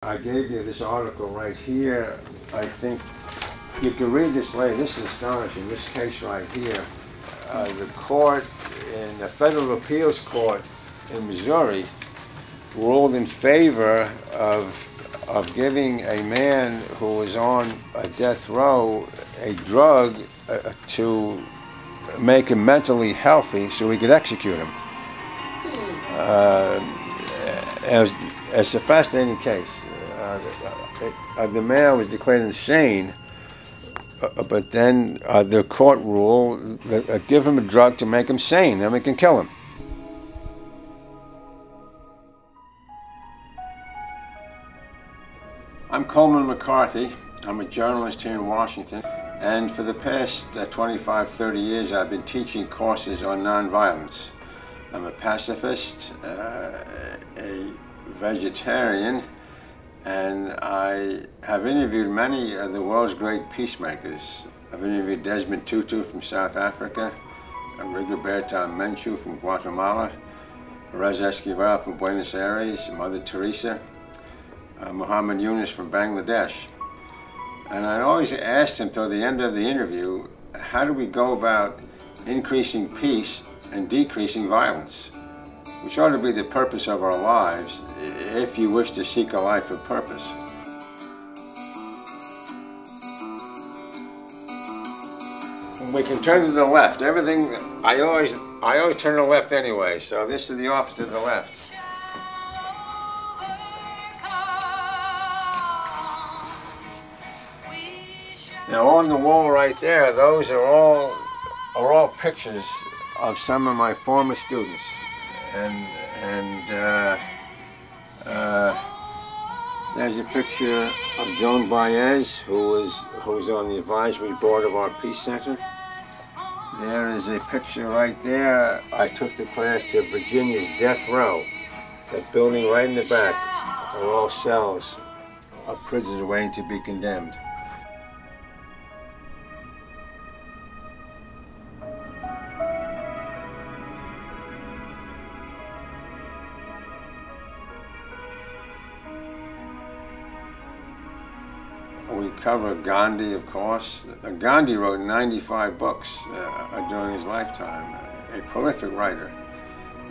I gave you this article right here. I think you can read this later. This is astonishing. This case right here. The court in the Federal Appeals Court in Missouri ruled in favor of giving a man who was on a death row a drug to make him mentally healthy so he could execute him. It's a fascinating case. The man was declared insane, but then the court ruled that give him a drug to make him sane, then we can kill him. I'm Colman McCarthy. I'm a journalist here in Washington, and for the past 25, 30 years I've been teaching courses on nonviolence. I'm a pacifist, a vegetarian, and I have interviewed many of the world's great peacemakers. I've interviewed Desmond Tutu from South Africa, Rigoberta Menchú from Guatemala, Perez Esquivel from Buenos Aires, Mother Teresa, Muhammad Yunus from Bangladesh. And I'd always asked him till the end of the interview, how do we go about increasing peace and decreasing violence, which ought to be the purpose of our lives if you wish to seek a life of purpose. We can turn to the left. Everything, I always turn to the left anyway, so this is the office to the left. Now on the wall right there, those are all pictures of some of my former students, and there's a picture of Joan Baez, who's on the advisory board of our Peace Center. There is a picture right there. I took the class to Virginia's death row. That building right in the back are all cells of prisoners waiting to be condemned. We cover Gandhi, of course. Gandhi wrote 95 books during his lifetime, a prolific writer.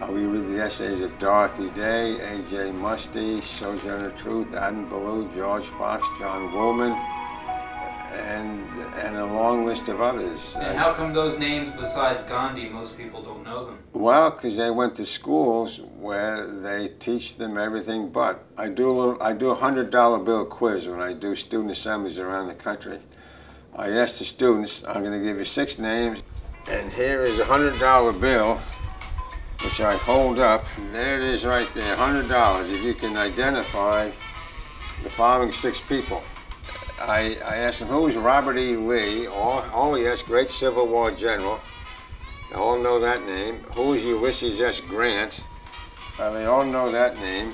We read the essays of Dorothy Day, A.J. Muste, Sojourner Truth, Adam Ballou, George Fox, John Woolman, and a long list of others. And how come those names besides Gandhi, most people don't know them? Well, because they went to schools where they teach them everything but. I do a $100 bill quiz when I do student assemblies around the country. I ask the students, I'm going to give you 6 names, and here is a $100 bill, which I hold up. And there it is right there, $100, if you can identify the following 6 people. I asked them, who is Robert E. Lee? Oh yes, great Civil War general. They all know that name. Who is Ulysses S. Grant? They all know that name.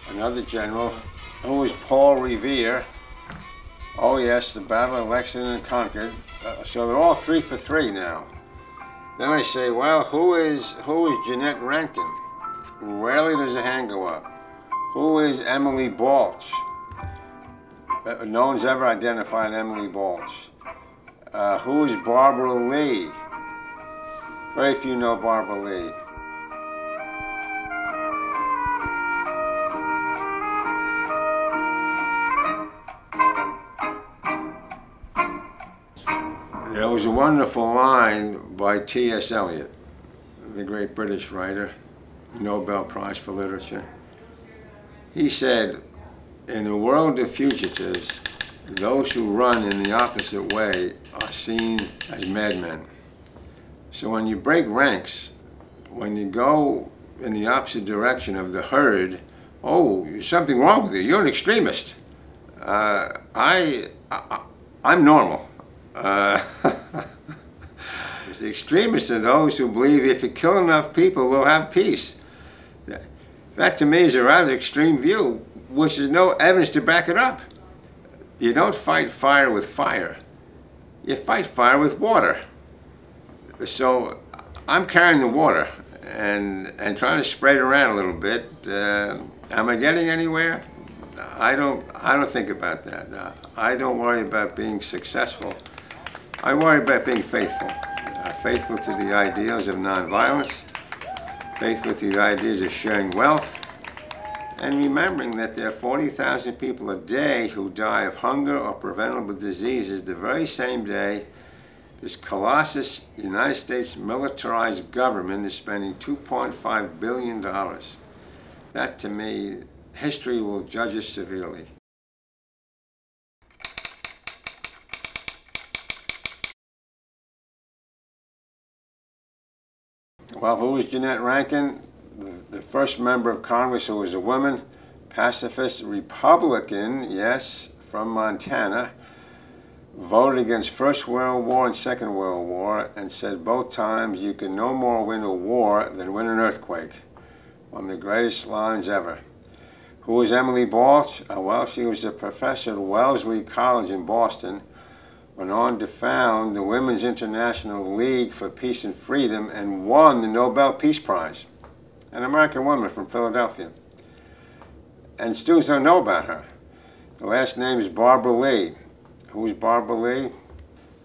Another general. Who is Paul Revere? Oh yes, the Battle of Lexington and Concord. So they're all 3 for 3 now. Then I say, well, who is Jeanette Rankin? Rarely does a hand go up. Who is Emily Balch? No one's ever identified Emily Balch. Who is Barbara Lee? Very few know Barbara Lee. There was a wonderful line by T.S. Eliot, the great British writer, Nobel Prize for Literature. He said, in a world of fugitives, those who run in the opposite way are seen as madmen. So when you break ranks, when you go in the opposite direction of the herd, oh, there's something wrong with you. You're an extremist. I'm normal. The extremists are those who believe if you kill enough people, we'll have peace. That to me is a rather extreme view, which is no evidence to back it up. You don't fight fire with fire. You fight fire with water. So I'm carrying the water and trying to spread it around a little bit. Am I getting anywhere? I don't think about that. I don't worry about being successful. I worry about being faithful. Faithful to the ideals of nonviolence, faithful to the ideas of sharing wealth, and remembering that there are 40,000 people a day who die of hunger or preventable diseases the very same day this colossus United States militarized government is spending $2.5 billion. That, to me, history will judge us severely. Well, who was Jeannette Rankin? The first member of Congress who was a woman, pacifist Republican, yes, from Montana, voted against First World War and Second World War and said both times you can no more win a war than win an earthquake. One of the greatest lines ever. Who was Emily Balch? Well, she was a professor at Wellesley College in Boston, went on to found the Women's International League for Peace and Freedom and won the Nobel Peace Prize. An American woman from Philadelphia. And students don't know about her. The last name is Barbara Lee. Who's Barbara Lee?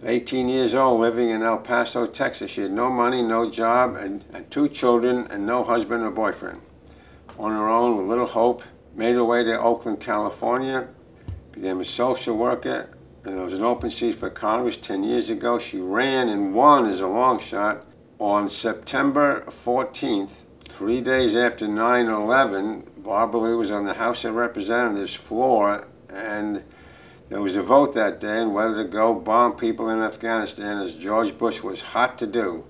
18 years old, living in El Paso, Texas. She had no money, no job, and 2 children, and no husband or boyfriend. On her own, with little hope, made her way to Oakland, California, became a social worker, and there was an open seat for Congress 10 years ago. She ran and won as a long shot. On September 14th, 3 days after 9/11, Barbara Lee was on the House of Representatives floor, and there was a vote that day on whether to go bomb people in Afghanistan, as George Bush was hot to do.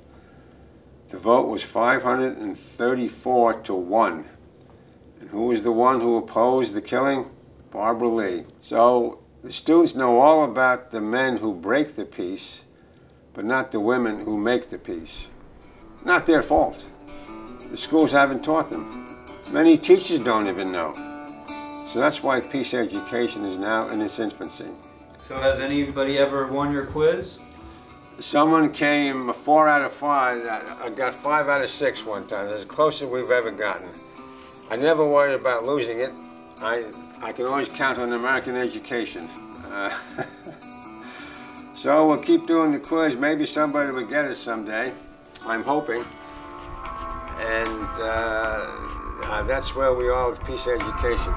The vote was 534 to 1. And who was the one who opposed the killing? Barbara Lee. So the students know all about the men who break the peace, but not the women who make the peace. Not their fault. The schools haven't taught them. Many teachers don't even know. So that's why peace education is now in its infancy. So has anybody ever won your quiz? Someone came 4 out of 5. I got 5 out of 6 one time. That's as close as we've ever gotten. I never worried about losing it. I can always count on American education. So we'll keep doing the quiz. Maybe somebody will get it someday. I'm hoping. And that's where we are with peace education.